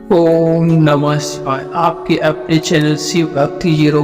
ओम नमः शिवाय। आपके अपने चैनल शिव भक्ति 0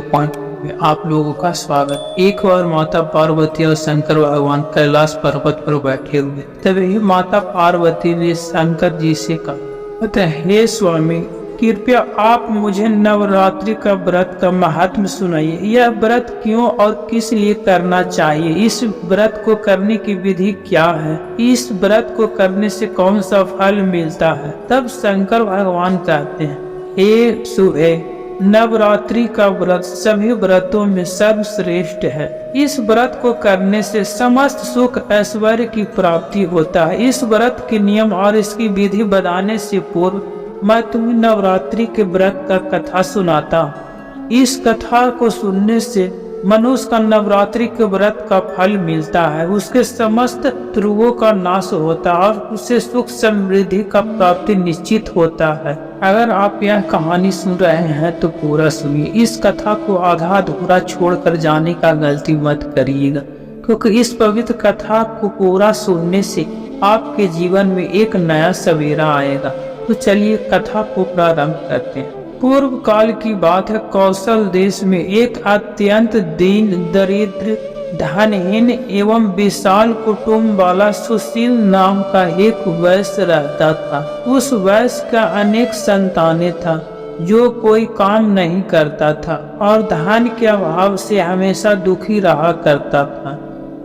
में आप लोगों का स्वागत। एक बार माता पार्वती और शंकर भगवान कैलाश पर्वत पर बैठे हुए, तभी माता पार्वती ने शंकर जी से कहा, अतः हे स्वामी, कृपया आप मुझे नवरात्रि का व्रत का महत्व सुनाइए। यह व्रत क्यों और किस लिए करना चाहिए? इस व्रत को करने की विधि क्या है? इस व्रत को करने से कौन सा फल मिलता है? तब शंकर भगवान कहते हैं, हे सुहे, नवरात्रि का व्रत सभी व्रतों में सर्वश्रेष्ठ है। इस व्रत को करने से समस्त सुख ऐश्वर्य की प्राप्ति होता है। इस व्रत के नियम और इसकी विधि बताने से पूर्व मैं तुम्हें नवरात्रि के व्रत का कथा सुनाता हूँ। इस कथा को सुनने से मनुष्य का नवरात्रि के व्रत का फल मिलता है, उसके समस्त ध्रुवों का नाश होता है और उसे सुख समृद्धि का प्राप्ति निश्चित होता है। अगर आप यह कहानी सुन रहे हैं तो पूरा सुनिए। इस कथा को आधा अधूरा छोड़कर जाने का गलती मत करिएगा, क्योंकि इस पवित्र कथा को पूरा सुनने से आपके जीवन में एक नया सवेरा आएगा। तो चलिए कथा को प्रारंभ करते हैं। पूर्व काल की बात है। कौशल देश में एक अत्यंत दीन दरिद्र धनहीन एवं विशाल कुटुंब वाला सुशील नाम का एक वैश्य रहता था। उस वैश्य का अनेक संतानें था, जो कोई काम नहीं करता था और धन के अभाव से हमेशा दुखी रहा करता था।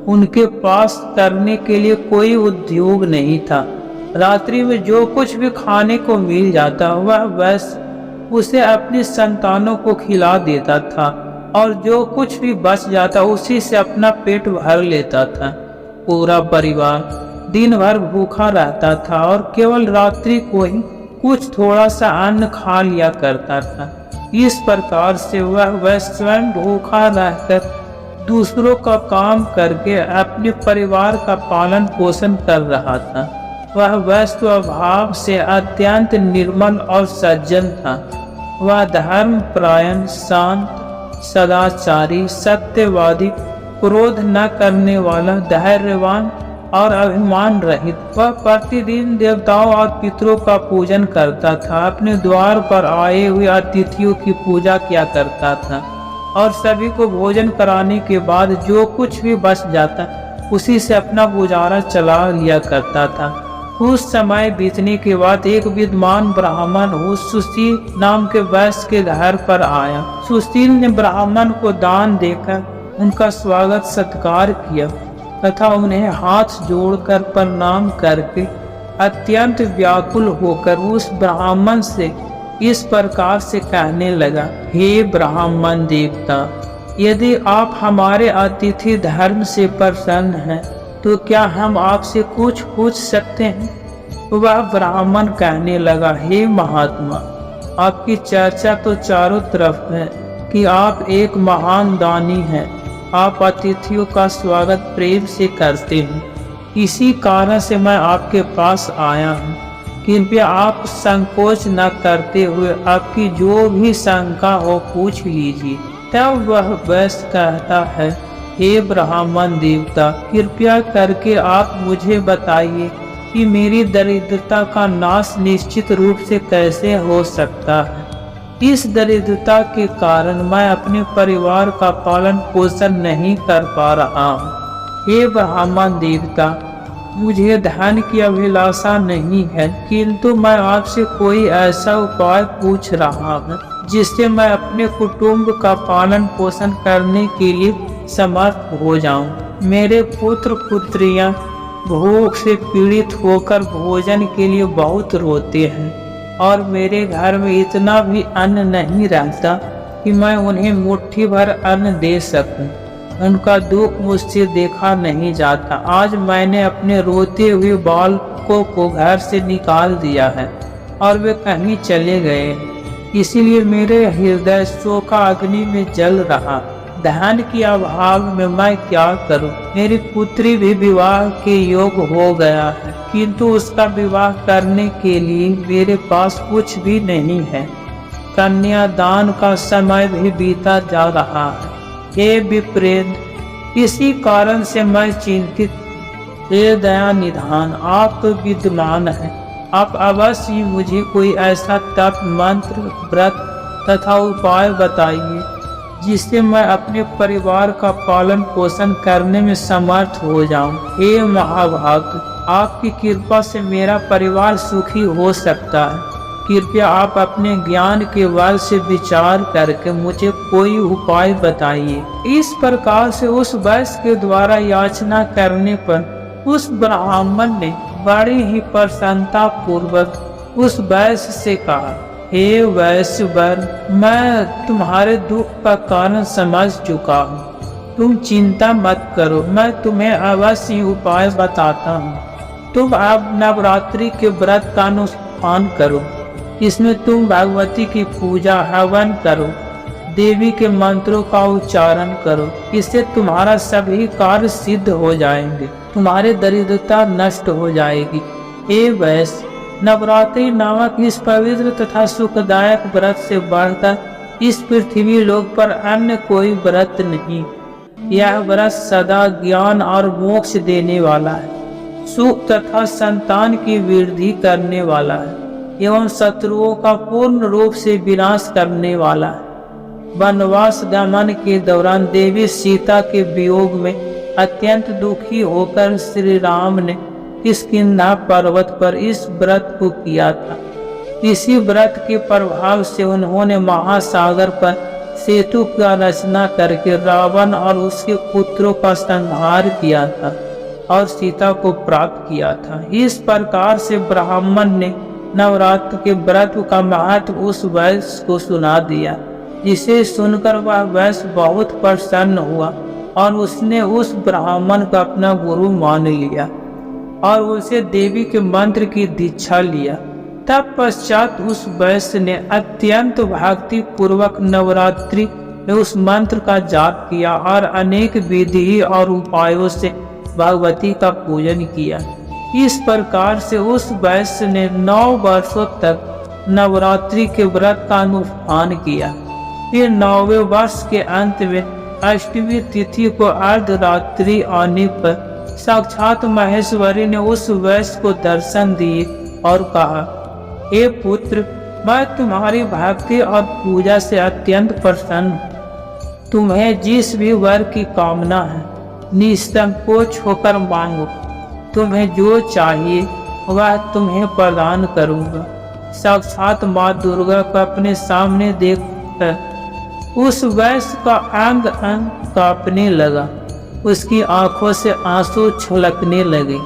उनके पास करने के लिए कोई उद्योग नहीं था। रात्रि में जो कुछ भी खाने को मिल जाता वह वैश्य उसे अपनी संतानों को खिला देता था और जो कुछ भी बच जाता उसी से अपना पेट भर लेता था। पूरा परिवार दिन भर भूखा रहता था और केवल रात्रि को ही कुछ थोड़ा सा अन्न खा लिया करता था। इस प्रकार से वह स्वयं भूखा रहकर दूसरों का काम करके अपने परिवार का पालन पोषण कर रहा था। वह वैश्य स्वभाव से अत्यंत निर्मल और सज्जन था। वह धर्म परायण, शांत, सदाचारी, सत्यवादी, क्रोध न करने वाला, धैर्यवान और अभिमान रहित। वह प्रतिदिन देवताओं और पितरों का पूजन करता था। अपने द्वार पर आए हुए अतिथियों की पूजा किया करता था और सभी को भोजन कराने के बाद जो कुछ भी बच जाता उसी से अपना गुजारा चला लिया करता था। कुछ समय बीतने के बाद एक विद्वान ब्राह्मण उस सुशील नाम के वैश्य के घर पर आया। सुशील ने ब्राह्मण को दान देकर उनका स्वागत सत्कार किया तथा उन्हें हाथ जोड़कर प्रणाम करके अत्यंत व्याकुल होकर उस ब्राह्मण से इस प्रकार से कहने लगा, हे ब्राह्मण देवता, यदि आप हमारे अतिथि धर्म से प्रसन्न हैं तो क्या हम आपसे कुछ पूछ सकते हैं? वह ब्राह्मण कहने लगा, हे महात्मा, आपकी चर्चा तो चारों तरफ है कि आप एक महान दानी हैं। आप अतिथियों का स्वागत प्रेम से करते हैं, इसी कारण से मैं आपके पास आया हूँ। कृपया आप संकोच न करते हुए आपकी जो भी शंका हो पूछ लीजिए। तब वह वैश्य कहता है, हे ब्राह्मण देवता, कृपया करके आप मुझे बताइए कि मेरी दरिद्रता का नाश निश्चित रूप से कैसे हो सकता है। इस दरिद्रता के कारण मैं अपने परिवार का पालन पोषण नहीं कर पा रहा हूँ। हे ब्राह्मण देवता, मुझे धन की अभिलाषा नहीं है, किंतु मैं आपसे कोई ऐसा उपाय पूछ रहा हूँ जिससे मैं अपने कुटुंब का पालन पोषण करने के लिए समर्थ हो जाऊं। मेरे पुत्र पुत्रियां भूख से पीड़ित होकर भोजन के लिए बहुत रोते हैं और मेरे घर में इतना भी अन्न नहीं रहता कि मैं उन्हें मुट्ठी भर अन्न दे सकूं। उनका दुख मुझसे देखा नहीं जाता। आज मैंने अपने रोते हुए बालकों को घर से निकाल दिया है और वे कहीं चले गए, इसीलिए मेरे हृदय शोका अग्नि में जल रहा। धन के अभाव में मैं क्या करूं? मेरी पुत्री भी विवाह के योग हो गया है, किंतु उसका विवाह करने के लिए मेरे पास कुछ भी नहीं है। कन्यादान का समय भी बीता जा रहा है। हे विप्रेंद्र, इसी कारण से मैं चिंतित। हे दया निधान, आप तो विद्वान हैं, आप अवश्य ही मुझे कोई ऐसा तप, मंत्र, व्रत तथा उपाय बताइए जिससे मैं अपने परिवार का पालन पोषण करने में समर्थ हो जाऊं। हे महाभाग, आपकी कृपा से मेरा परिवार सुखी हो सकता है। कृपया आप अपने ज्ञान के बल से विचार करके मुझे कोई उपाय बताइए। इस प्रकार से उस वैश्य के द्वारा याचना करने पर उस ब्राह्मण ने बड़ी ही प्रसन्नता पूर्वक उस वैश्य से कहा, हे वैश्य वर, मैं तुम्हारे दुख का कारण समझ चुका हूँ। तुम चिंता मत करो, मैं तुम्हें अवश्य उपाय बताता हूँ। तुम अब नवरात्रि के व्रत का अनुष्ठान करो। इसमें तुम भगवती की पूजा हवन करो, देवी के मंत्रों का उच्चारण करो। इससे तुम्हारा सभी कार्य सिद्ध हो जाएंगे, तुम्हारे दरिद्रता नष्ट हो जाएगी। हे वैश्य, नवरात्रि नामक इस पवित्र तथा सुखदायक व्रत से बढ़कर इस पृथ्वी लोक पर अन्य कोई व्रत नहीं। यह व्रत सदा ज्ञान और मोक्ष देने वाला है, सुख तथा संतान की वृद्धि करने वाला है एवं शत्रुओं का पूर्ण रूप से विनाश करने वाला है। वनवास गमन के दौरान देवी सीता के वियोग में अत्यंत दुखी होकर श्री राम ने किष्किंधा पर्वत पर इस व्रत को किया था। इसी व्रत के प्रभाव से उन्होंने महासागर पर सेतु का रचना करके रावण और उसके पुत्रों का संहार किया था और सीता को प्राप्त किया था। इस प्रकार से ब्राह्मण ने नवरात्र के व्रत का महत्व उस वैश्य को सुना दिया, जिसे सुनकर वह वैश्य बहुत प्रसन्न हुआ और उसने उस ब्राह्मण को अपना गुरु मान लिया और उसे देवी के मंत्र की दीक्षा लिया। तत्पश्चात उस वैश्य ने अत्यंत भक्ति पूर्वक नवरात्रि में उस मंत्र का जाप किया और अनेक विधि और उपायों से भगवती का पूजन किया। इस प्रकार से उस वैश्य ने 9 वर्षों तक नवरात्रि के व्रत का अनुष्ठान किया। फिर 9वें वर्ष के अंत में अष्टमी तिथि को अर्धरात्रि आने पर साक्षात महेश्वरी ने उस वैश्य को दर्शन दिए और कहा, हे पुत्र, मैं तुम्हारी भक्ति और पूजा से अत्यंत प्रसन्न हूँ। तुम्हें जिस भी वर की कामना है निसंकोच होकर मांगो। तुम्हें जो चाहिए वह तुम्हें प्रदान करूँगा। साक्षात माँ दुर्गा को अपने सामने देखकर उस वैश्य का अंग अंग कांपने लगा, उसकी आंखों से आंसू छलकने लगे।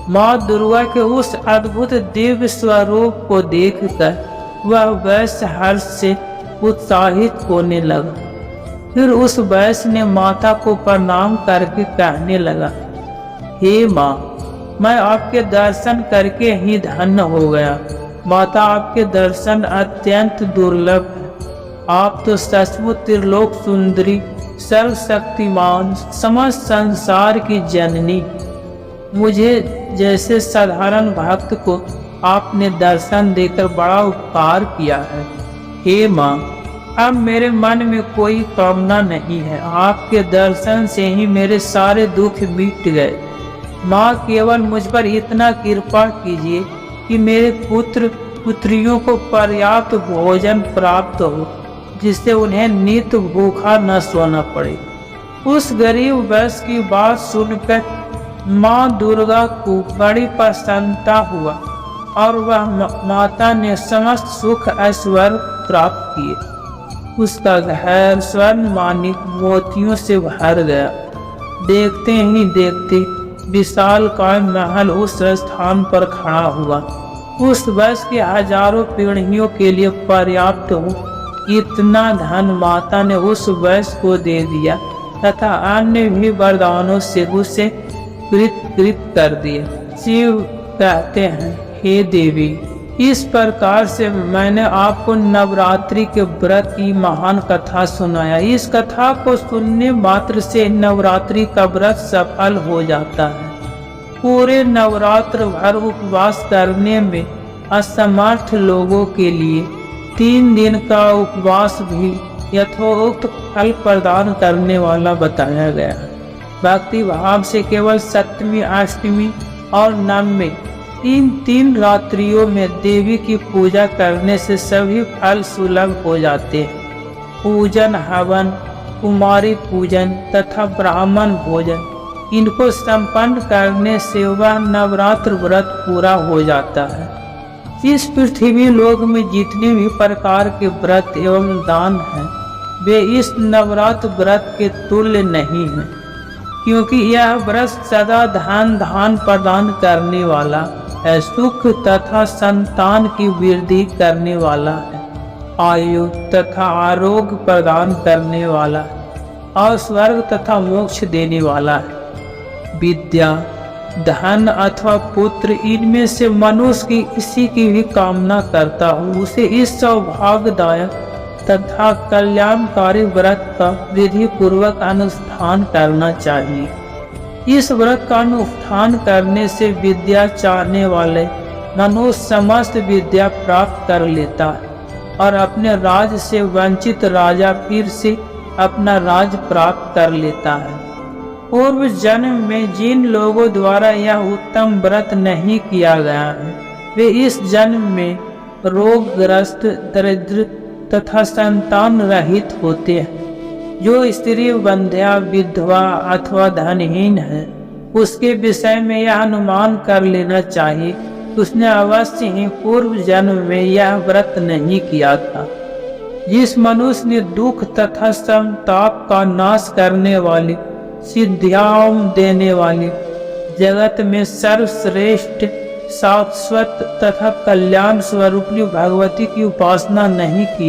माँ दुर्गा के उस अद्भुत दिव्य स्वरूप को देखकर वह वैश्य हर्ष से उत्साहित होने लगा। फिर उस वैश्य ने माता को प्रणाम करके कहने लगा, हे माँ, मैं आपके दर्शन करके ही धन्य हो गया। माता, आपके दर्शन अत्यंत दुर्लभ है। आप तो सचमुच त्रिलोक सुंदरी, सर्वशक्तिमान, समस्त संसार की जननी। मुझे जैसे साधारण भक्त को आपने दर्शन देकर बड़ा उपकार किया है। हे माँ, अब मेरे मन में कोई कामना नहीं है। आपके दर्शन से ही मेरे सारे दुख मिट गए। माँ, केवल मुझ पर इतना कृपा कीजिए कि मेरे पुत्र पुत्रियों को पर्याप्त भोजन प्राप्त हो, जिससे उन्हें नित्य भूखा न सोना पड़े। उस गरीब वैश्य की बात सुनकर माँ दुर्गा को बड़ी प्रसन्नता हुआ और वह माता ने समस्त सुख ऐश्वर्य प्राप्त किए। उसका घर स्वर्ण मानिक मोतियों से भर गया। देखते ही देखते विशालकाय महल उस स्थान पर खड़ा हुआ। उस वैश्य के हजारों पीढ़ियों के लिए पर्याप्त हो इतना धन माता ने उस वैश्य को दे दिया तथा अन्य भी वरदानों से उसे कृत कर दिए। शिव कहते हैं, हे देवी, इस प्रकार से मैंने आपको नवरात्रि के व्रत की महान कथा सुनाया। इस कथा को सुनने मात्र से नवरात्रि का व्रत सफल हो जाता है। पूरे नवरात्र भर उपवास करने में असमर्थ लोगों के लिए 3 दिन का उपवास भी यथोक्त फल प्रदान करने वाला बताया गया है। भक्ति भाव से केवल 7वीं, 8वीं और 9वीं इन 3 रात्रियों में देवी की पूजा करने से सभी फल सुलभ हो जाते हैं। पूजन, हवन, कुमारी पूजन तथा ब्राह्मण भोजन, इनको संपन्न करने से वह नवरात्र व्रत पूरा हो जाता है। इस पृथ्वी लोक में जितने भी प्रकार के व्रत एवं दान हैं, वे इस नवरात्र व्रत के तुल्य नहीं हैं, क्योंकि यह व्रत सदा धान प्रदान करने वाला है, सुख तथा संतान की वृद्धि करने वाला है, आयु तथा आरोग्य प्रदान करने वाला है और स्वर्ग तथा मोक्ष देने वाला है। विद्या, धन अथवा पुत्र, इनमें से मनुष्य की किसी की भी कामना करता हो, उसे इस सौभाग्यदायक तथा कल्याणकारी व्रत का विधि पूर्वक अनुष्ठान करना चाहिए। इस व्रत का अनुष्ठान करने से विद्या चाहने वाले मनुष्य समस्त विद्या प्राप्त कर लेता है और अपने राज से वंचित राजा फिर से अपना राज प्राप्त कर लेता है। पूर्व जन्म में जिन लोगों द्वारा यह उत्तम व्रत नहीं किया गया है, वे इस जन्म में रोगग्रस्त, दरिद्र तथा संतान रहित होते हैं। जो स्त्री बंध्या, विधवा अथवा धनहीन है, उसके विषय में यह अनुमान कर लेना चाहिए कि उसने अवश्य ही पूर्व जन्म में यह व्रत नहीं किया था। जिस मनुष्य ने दुख तथा संताप का नाश करने वाली, सिद्धियां देने वाली, जगत में सर्वश्रेष्ठ, शाश्वत तथा कल्याण स्वरूपिणी भगवती की उपासना नहीं की